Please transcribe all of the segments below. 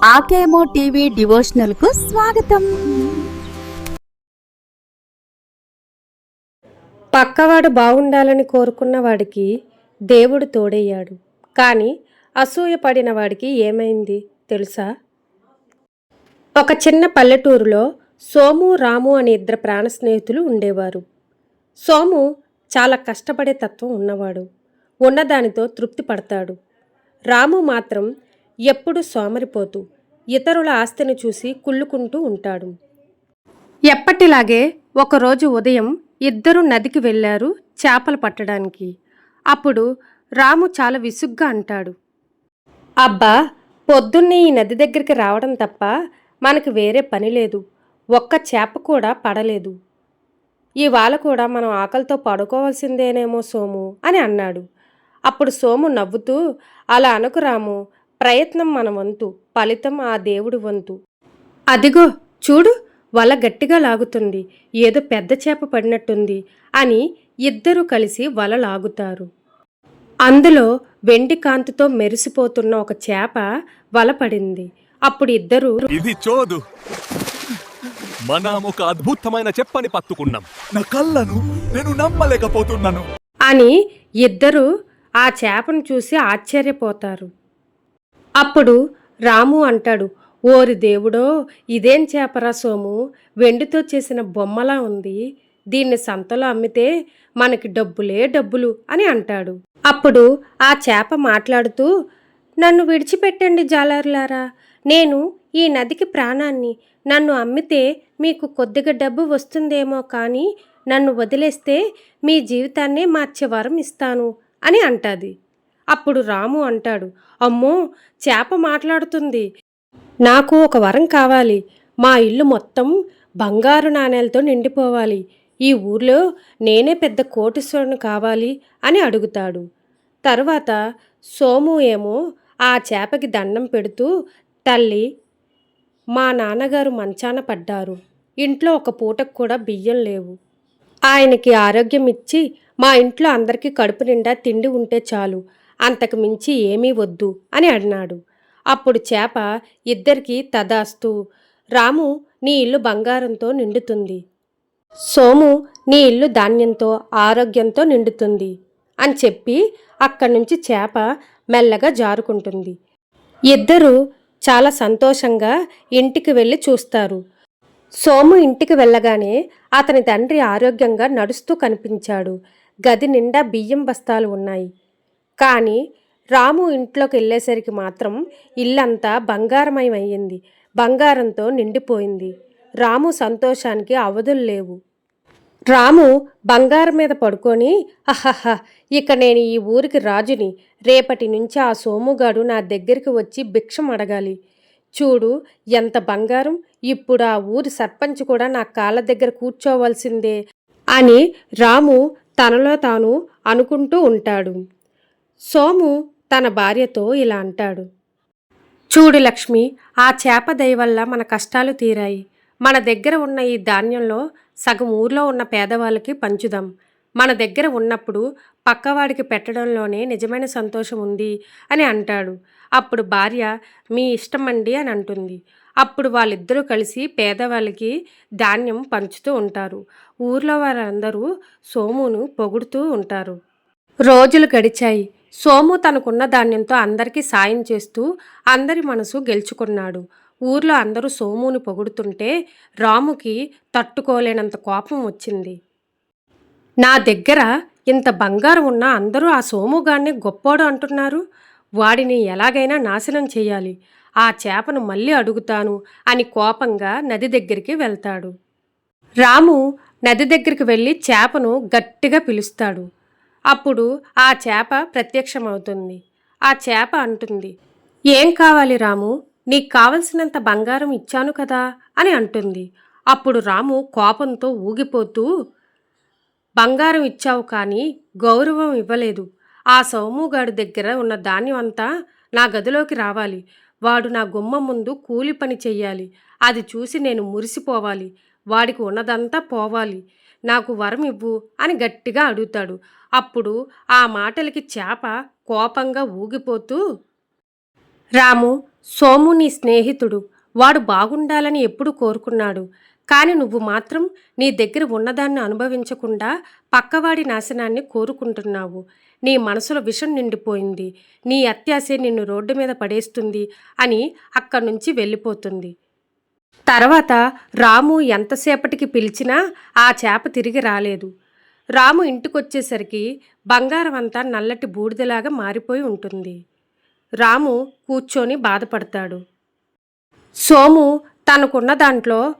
ఆకేమో TV devotional కు స్వాగతం. పక్కవాడు బాగుండాలని కోరుకున్న వాడికి దేవుడు తోడయ్యాడు. కానీ అసూయపడిన వాడికి ఏమైంది తెలుసా? ఒక చిన్న పల్లెటూరులో సోము, రాము అనే ఇద్దరు ప్రాణ స్నేహితులు ఉండేవారు. సోము చాలా కష్టపడే తత్వం ఉన్నవాడు. ఉన్నదానితో తృప్తి పడతాడు. రాము మాత్రం ఎప్పుడు సోమరిపోతూ ఇతరుల ఆస్తిని చూసి కుళ్ళుకుంటూ ఉంటాడు. ఎప్పటిలాగే ఒకరోజు ఉదయం ఇద్దరు నదికి వెళ్ళారు చేపలు పట్టడానికి. అప్పుడు రాము చాలా విసుగ్గా అంటాడు, అబ్బా, పొద్దున్నే ఈ నది దగ్గరికి రావడం తప్ప మనకు వేరే పని లేదు. ఒక్క చేప కూడా పడలేదు. ఇవాళ కూడా మనం ఆకలితో పడుకోవాల్సిందేనేమో సోము అని అన్నాడు. అప్పుడు సోము నవ్వుతూ, అలా అనుకు రాము, ప్రయత్నం మన వంతు, ఫలితం ఆ దేవుడి వంతు. అదిగో చూడు, వల గట్టిగా లాగుతుంది, ఏదో పెద్ద చేప పడినట్టుంది అని ఇద్దరూ కలిసి వల లాగుతారు. అందులో వెండి కాంతితో మెరిసిపోతున్న ఒక చేప వల పడింది. అప్పుడు ఇద్దరు, ఇది చోదు, మనం ఒక అద్భుతమైన చెప్పని పట్టుకున్నాం, నా కళ్ళను నేను నమ్మలేకపోతున్నాను అని ఇద్దరు ఆ చేపను చూసి ఆశ్చర్యపోతారు. అప్పుడు రాము అంటాడు, ఓరి దేవుడో, ఇదేం చేపరా సోము, వెండితో చేసిన బొమ్మలా ఉంది. దీన్ని సంతలో అమ్మితే మనకి డబ్బులే డబ్బులు అని అంటాడు. అప్పుడు ఆ చేప మాట్లాడుతూ, నన్ను విడిచిపెట్టండి జాలర్లారా, నేను ఈ నదికి ప్రాణాన్ని. నన్ను అమ్మితే మీకు కొద్దిగా డబ్బు వస్తుందేమో, కానీ నన్ను వదిలేస్తే మీ జీవితాన్నే మార్చే వరం ఇస్తాను అని అంటాది. అప్పుడు రాము అంటాడు, అమ్మో, చేప మాట్లాడుతుంది, నాకు ఒక వరం కావాలి. మా ఇల్లు మొత్తం బంగారు నాణేలతో నిండిపోవాలి. ఈ ఊర్లో నేనే పెద్ద కోటీశ్వరుని కావాలి అని అడుగుతాడు. తర్వాత సోము ఏమో ఆ చేపకి దండం పెడుతూ, తల్లి, మా నాన్నగారు మంచాన పడ్డారు. ఇంట్లో ఒక పూటకు కూడా బియ్యం లేవు. ఆయనకి ఆరోగ్యం ఇచ్చి మా ఇంట్లో అందరికీ కడుపు నిండా తిండి ఉంటే చాలు, అంతకు మించి ఏమీ వద్దు అని అన్నాడు. అప్పుడు చేప ఇద్దరికీ తదాస్తు, రాము నీ ఇల్లు బంగారంతో నిండుతుంది, సోము నీ ఇల్లు ధాన్యంతో ఆరోగ్యంతో నిండుతుంది అని చెప్పి అక్కడి నుంచి చేప మెల్లగా జారుకుంటుంది. ఇద్దరూ చాలా సంతోషంగా ఇంటికి వెళ్ళి చూస్తారు. సోము ఇంటికి వెళ్ళగానే అతని తండ్రి ఆరోగ్యంగా నడుస్తూ కనిపించాడు. గది నిండా బియ్యం బస్తాలు ఉన్నాయి. కానీ రాము ఇంట్లోకి వెళ్ళేసరికి మాత్రం ఇల్లంతా బంగారమయమయ్యింది. బంగారంతో నిండిపోయింది. రాము సంతోషానికి అవధులు లేవు. రాము బంగారం మీద పడుకొని, అహహ, ఇక నేను ఈ ఊరికి రాజుని. రేపటి నుంచి ఆ సోముగాడు నా దగ్గరికి వచ్చి భిక్షం అడగాలి. చూడు ఎంత బంగారం, ఇప్పుడు ఆ ఊరి సర్పంచ్ కూడా నా కాళ్ళ దగ్గర కూర్చోవలసిందే అని రాము తనలో తాను అనుకుంటూ ఉంటాడు. సోము తన భార్యతో ఇలా అంటాడు, చూడు లక్ష్మి, ఆ చేప దయ వల్ల మన కష్టాలు తీరాయి. మన దగ్గర ఉన్న ఈ ధాన్యంలో సగం ఊర్లో ఉన్న పేదవాళ్ళకి పంచుదాం. మన దగ్గర ఉన్నప్పుడు పక్కవాడికి పెట్టడంలోనే నిజమైన సంతోషం ఉంది అని అంటాడు. అప్పుడు భార్య, మీ ఇష్టమండి అని అంటుంది. అప్పుడు వాళ్ళిద్దరూ కలిసి పేదవాళ్ళకి ధాన్యం పంచుతూ ఉంటారు. ఊర్లో వారందరూ సోమును పొగుడుతూ ఉంటారు. రోజులు గడిచాయి. సోము తనకున్న ధాన్యంతో అందరికీ సాయం చేస్తూ అందరి మనసు గెలుచుకున్నాడు. ఊర్లో అందరూ సోముని పొగుడుతుంటే రాముకి తట్టుకోలేనంత కోపం వచ్చింది. నా దగ్గర ఇంత బంగారం ఉన్నా అందరూ ఆ సోముగాన్ని గొప్పోడు అంటున్నారు. వాడిని ఎలాగైనా నాశనం చేయాలి. ఆ చేపను మళ్ళీ అడుగుతాను అని కోపంగా నది దగ్గరికి వెళ్తాడు. రాము నది దగ్గరికి వెళ్ళి చేపను గట్టిగా పిలుస్తాడు. అప్పుడు ఆ చేప ప్రత్యక్షమవుతుంది. ఆ చేప అంటుంది, ఏం కావాలి రాము, నీకు కావలసినంత బంగారం ఇచ్చాను కదా అని అంటుంది. అప్పుడు రాము కోపంతో ఊగిపోతూ, బంగారం ఇచ్చావు కానీ గౌరవం ఇవ్వలేదు. ఆ సోముగాడి దగ్గర ఉన్న ధాన్యం అంతా నా గదిలోకి రావాలి. వాడు నా గుమ్మం ముందు కూలి పని చెయ్యాలి. అది చూసి నేను మురిసిపోవాలి. వాడికి ఉన్నదంతా పోవాలి. నాకు వరం ఇవ్వు అని గట్టిగా అడుగుతాడు. అప్పుడు ఆ మాటలకి చేప కోపంగా ఊగిపోతూ, రాము, సోము నీ స్నేహితుడు, వాడు బాగుండాలని ఎప్పుడు కోరుకున్నాడు. కాని నువ్వు మాత్రం నీ దగ్గర ఉన్నదాన్ని అనుభవించకుండా పక్కవాడి నాశనాన్ని కోరుకుంటున్నావు. నీ మనసులో విషం నిండిపోయింది. నీ అత్యాశే నిన్ను రోడ్డు మీద పడేస్తుంది అని అక్కడి నుంచి వెళ్ళిపోతుంది. తర్వాత రాము ఎంతసేపటికి పిలిచినా ఆ చేప తిరిగి రాలేదు. రాము ఇంటికొచ్చేసరికి బంగారం అంతా నల్లటి బూడిదలాగా మారిపోయి ఉంటుంది. రాము కూర్చొని బాధపడతాడు. సోము తనకున్న దాంట్లో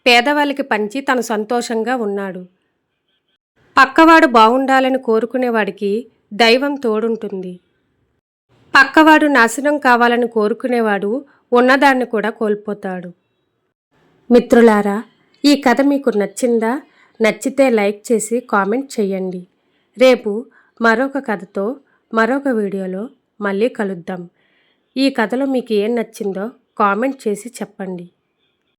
పేదవాళ్ళకి పంచి తను సంతోషంగా ఉన్నాడు. పక్కవాడు బాగుండాలని కోరుకునేవాడికి దైవం తోడుంటుంది. పక్కవాడు నాశనం కావాలని కోరుకునేవాడు ఉన్నదాన్ని కూడా కోల్పోతాడు. మిత్రులారా, ఈ కథ మీకు నచ్చిందా? నచ్చితే లైక్ చేసి కామెంట్ చేయండి. రేపు మరొక కథతో మరొక వీడియోలో మళ్ళీ కలుద్దాం. ఈ కథలో మీకు ఏం నచ్చిందో కామెంట్ చేసి చెప్పండి.